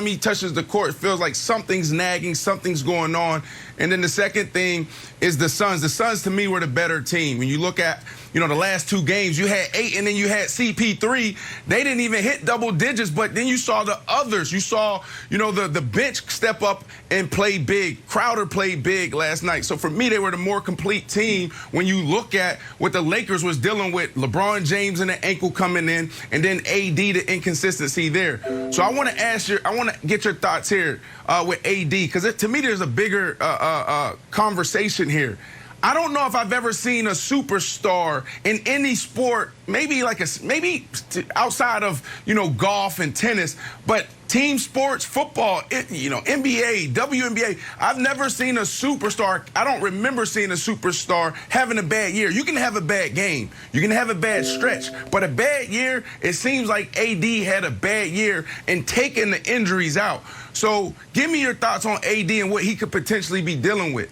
he touches the court, it feels like something's nagging, something's going on. And then the second thing is the Suns. The Suns, to me, were the better team. When you look at, the last two games, you had 8 and then you had CP3. They didn't even hit double digits, but then you saw the others. You saw, the bench step up and play big. Crowder played big last night. So for me, they were the more complete team when you look at what the Lakers was dealing with. LeBron James and the ankle coming in, and then AD, the inconsistency there. So I want to get your thoughts here with AD, because to me, there's a bigger conversation here. I don't know if I've ever seen a superstar in any sport, maybe outside of, golf and tennis, but team sports, football, NBA, WNBA. I've never seen a superstar. I don't remember seeing a superstar having a bad year. You can have a bad game. You can have a bad stretch. But a bad year, it seems like AD had a bad year and taking the injuries out. So give me your thoughts on AD and what he could potentially be dealing with.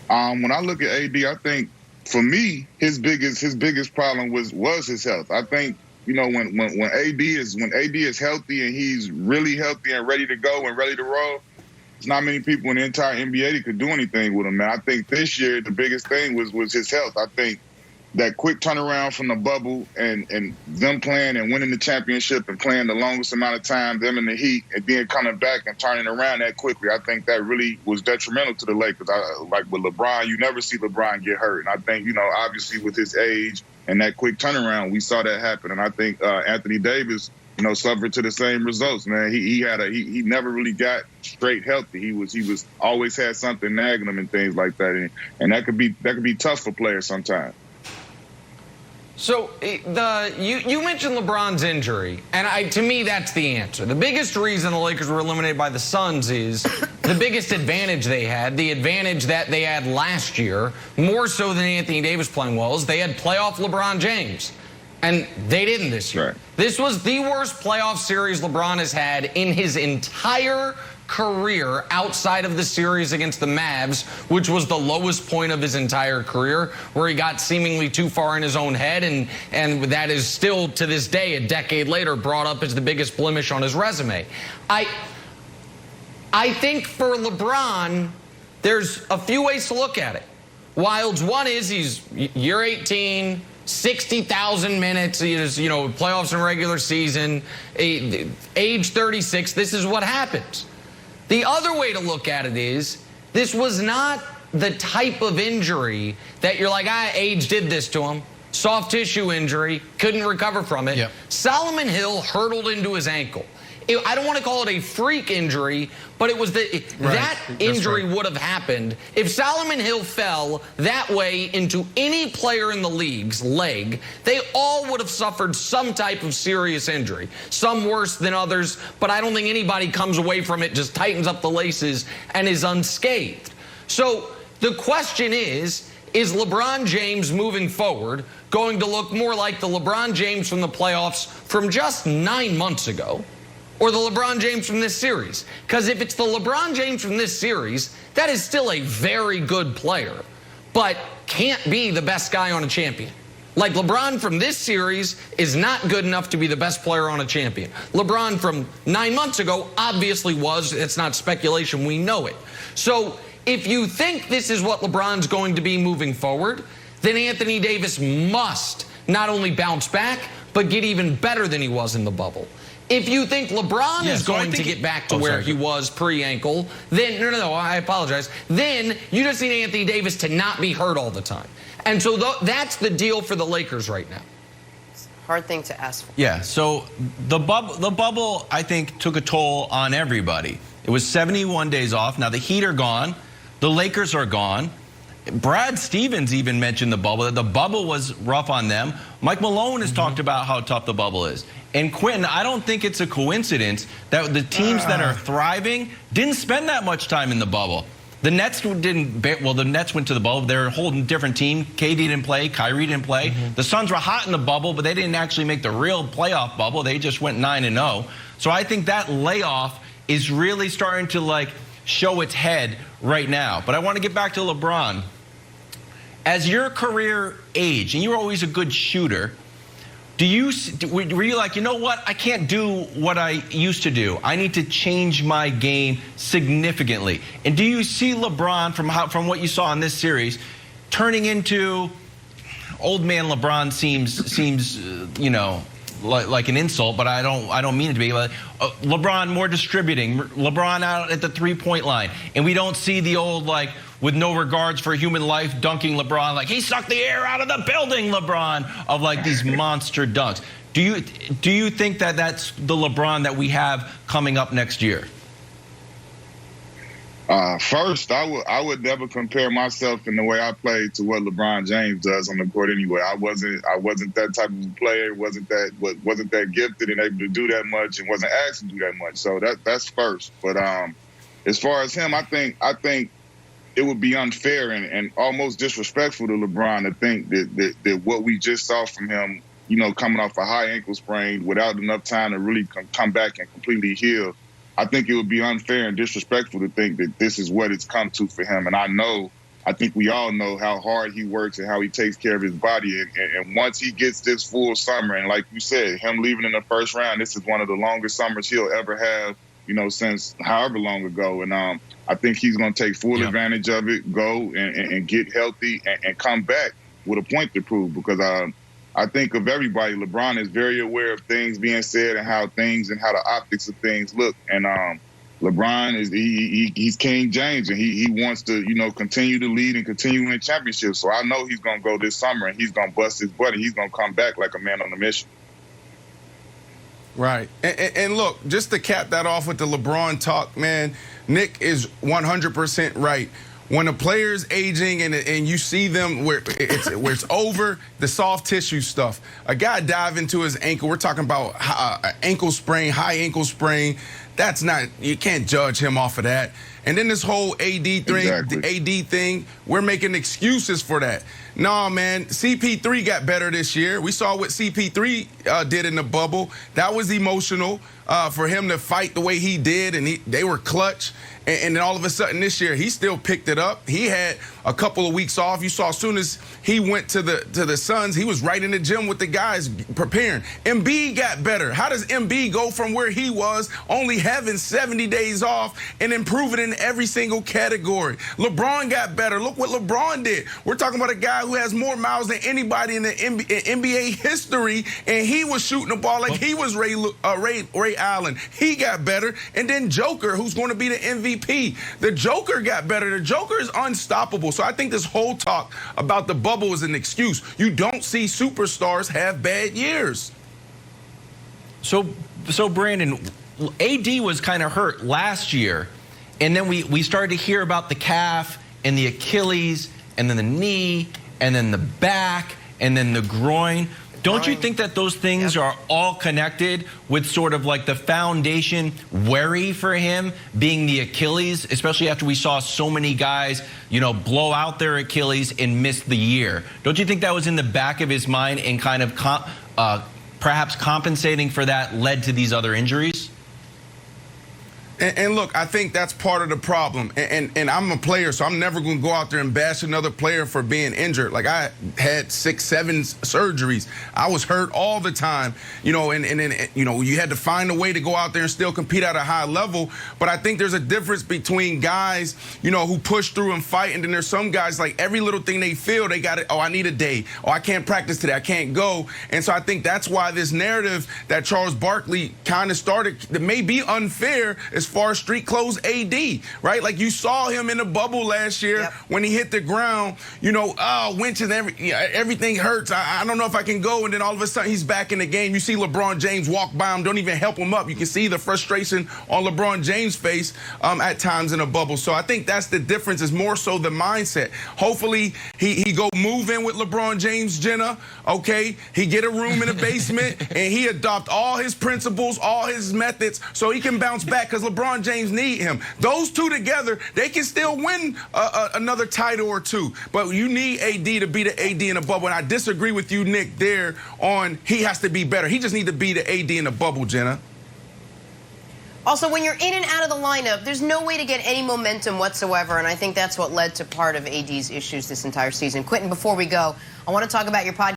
When I look at AD, I think for me, his biggest problem was his health. I think, when AD is healthy and he's really healthy and ready to go and ready to roll, there's not many people in the entire NBA that could do anything with him, man. I think this year the biggest thing was his health. I think that quick turnaround from the bubble and them playing and winning the championship and playing the longest amount of time, them in the Heat, and then coming back and turning around that quickly, I think that really was detrimental to the Lakers. Like with LeBron, you never see LeBron get hurt. And I think, obviously with his age and that quick turnaround, we saw that happen. And I think Anthony Davis, suffered to the same results, man. He never really got straight healthy. He was always had something nagging him and things like that. And that could be tough for players sometimes. So you mentioned LeBron's injury, and to me that's the answer. The biggest reason the Lakers were eliminated by the Suns is the biggest advantage they had, the advantage that they had last year, more so than Anthony Davis playing well, is they had playoff LeBron James, and they didn't this year. Right. This was the worst playoff series LeBron has had in his entire career outside of the series against the Mavs, which was the lowest point of his entire career, where he got seemingly too far in his own head, and that is still to this day, a decade later, brought up as the biggest blemish on his resume. I think for LeBron, there's a few ways to look at it. Wilds, one is he's year 18, 60,000 minutes, playoffs and regular season, age 36, this is what happens. The other way to look at it is, this was not the type of injury that you're like, age did this to him. Soft tissue injury, couldn't recover from it. Yep. Solomon Hill hurtled into his ankle. I don't want to call it a freak injury, but it was that injury would have happened if Solomon Hill fell that way into any player in the league's leg. They all would have suffered some type of serious injury, some worse than others, but I don't think anybody comes away from it, just tightens up the laces, and is unscathed. So the question is LeBron James moving forward going to look more like the LeBron James from the playoffs from just 9 months ago, or the LeBron James from this series? Because if it's the LeBron James from this series, that is still a very good player, but can't be the best guy on a champion. Like, LeBron from this series is not good enough to be the best player on a champion. LeBron from 9 months ago obviously was. It's not speculation. We know it. So if you think this is what LeBron's going to be moving forward, then Anthony Davis must not only bounce back, but get even better than he was in the bubble. If you think LeBron is going to get back to where he was pre-ankle, then, no, I apologize. Then you just need Anthony Davis to not be hurt all the time. And so that's the deal for the Lakers right now. Hard thing to ask for. Yeah, so the bubble, I think, took a toll on everybody. It was 71 days off. Now the Heat are gone. The Lakers are gone. Brad Stevens even mentioned the bubble. The bubble was rough on them. Mike Malone has talked about how tough the bubble is. And Quentin, I don't think it's a coincidence that the teams that are thriving didn't spend that much time in the bubble. The Nets the Nets went to the bubble. They're a whole different team. KD didn't play. Kyrie didn't play. The Suns were hot in the bubble, but they didn't actually make the real playoff bubble. They just went 9-0. So I think that layoff is really starting to, show its head right now. But I want to get back to LeBron. As your career age, and you were always a good shooter, were you like, you know what, I can't do what I used to do. I need to change my game significantly. And do you see LeBron, from what you saw in this series, turning into old man LeBron? Seems you know, like an insult, but I don't mean it to be. Like, LeBron more distributing, LeBron out at the 3-point line, and we don't see the old, like, with no regards for human life, dunking LeBron like he sucked the air out of the building, LeBron, of like these monster dunks. Do you think that that's the LeBron that we have coming up next year? First, I would never compare myself in the way I played to what LeBron James does on the court. Anyway, I wasn't that type of player. wasn't that gifted and able to do that much, and wasn't asked to do that much. So that's first. But as far as him, I think it would be unfair and almost disrespectful to LeBron to think that what we just saw from him, you know, coming off a high ankle sprain without enough time to really come back and completely heal. I think it would be unfair and disrespectful to think that this is what it's come to for him. And I think we all know how hard he works and how he takes care of his body. And once he gets this full summer, and like you said, him leaving in the first round, this is one of the longest summers he'll ever have, you know, since however long ago. And I think he's going to take full advantage of it, go and get healthy and come back with a point to prove. Because I think of everybody, LeBron is very aware of things being said and how the optics of things look. And LeBron he's King James, and he wants to, you know, continue to lead and continue in championships. So I know he's going to go this summer and he's going to bust his butt and he's going to come back like a man on a mission. Right. And look, just to cap that off with the LeBron talk, man, Nick is 100% right. When a player's aging and you see them where it's over, the soft tissue stuff. A guy dive into his ankle. We're talking about ankle sprain, high ankle sprain. That's not, you can't judge him off of that. And then this whole AD thing, we're making excuses for that. No, man, CP3 got better this year. We saw what CP3 did in the bubble. That was emotional for him to fight the way he did, and they were clutch. And then all of a sudden this year, he still picked it up. He had a couple of weeks off. You saw as soon as he went to the Suns, he was right in the gym with the guys preparing. Embiid got better. How does Embiid go from where he was, only having 70 days off, and improve it in every single category? LeBron got better. Look what LeBron did. We're talking about a guy who has more miles than anybody in the NBA history, and he was shooting the ball like he was Ray Allen. He got better. And then Joker, who's going to be the MVP. The Joker got better. The Joker is unstoppable. So I think this whole talk about the bubble is an excuse. You don't see superstars have bad years. So Brandon, AD was kind of hurt last year, and then we started to hear about the calf and the Achilles and then the knee and then the back and then the groin. Don't you think that those things are all connected with sort of like the foundation worry for him being the Achilles, especially after we saw so many guys, you know, blow out their Achilles and miss the year? Don't you think that was in the back of his mind and kind of perhaps compensating for that led to these other injuries? And look, I think that's part of the problem. And I'm a player, so I'm never going to go out there and bash another player for being injured. Like, I had 6, 7 surgeries. I was hurt all the time, you know, and you know, you had to find a way to go out there and still compete at a high level. But I think there's a difference between guys, you know, who push through and fight, and then there's some guys, like, every little thing they feel, they got it. Oh, I need a day. Oh, I can't practice today. I can't go. And so I think that's why this narrative that Charles Barkley kind of started that may be unfair as far as street clothes AD, right? Like, you saw him in the bubble last year when he hit the ground, you know, winches, everything hurts. I don't know if I can go. And then all of a sudden he's back in the game. You see LeBron James walk by him, don't even help him up. You can see the frustration on LeBron James' face at times in a bubble. So I think that's the difference, is more so the mindset. Hopefully he go move in with LeBron James, Jenna, okay? He get a room in the basement and he adopt all his principles, all his methods, so he can bounce back, because LeBron James need him. Those two together, they can still win another title or two. But you need AD to be the AD in the bubble. And I disagree with you, Nick, there on he has to be better. He just need to be the AD in the bubble, Jenna. Also, when you're in and out of the lineup, there's no way to get any momentum whatsoever, and I think that's what led to part of AD's issues this entire season. Quentin, before we go, I want to talk about your podcast.